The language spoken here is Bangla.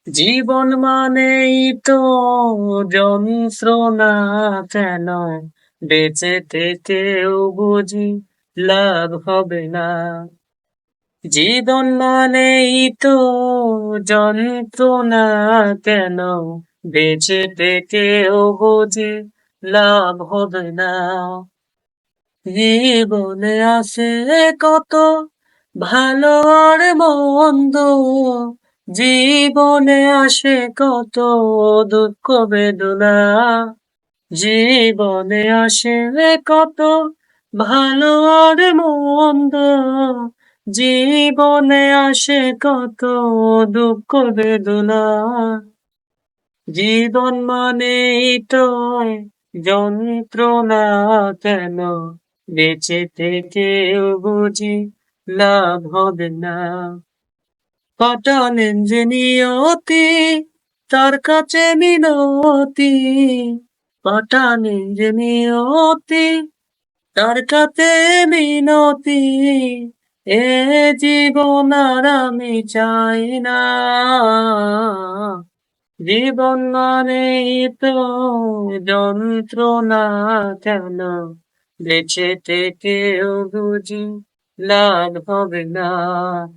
জীবন মানেই তো যন্ত্রণা, কেন বেঁচে থেকেও বুঝি লাভ হবে না। জীবন মানেই তো যন্ত্রণা, কেন বেঁচে থেকেও বুঝি লাভ হবে না। জীবনে আসে কত ভালো আর মন্দ, জীবনে আসে কত দুঃখ বেদনা। জীবনে আসে কত ভালো আর মন্দ, জীবনে আসে কত দুঃখ বেদনা। জীবন মানেই তো যন্ত্রণা, কেন বেঁচে থেকেও বুঝি লাভ হবে না। পাঠালেন যে নিয়তি, তার কাছে মিনতি। পাঠালেন যে নিয়তি, তার কাছে মিনতি। এ জীবন আর আমি চাই না। জীবন মানেই তো যন্ত্রণা, কেন বেঁচে থেকেও বুঝি লাভ হবে না।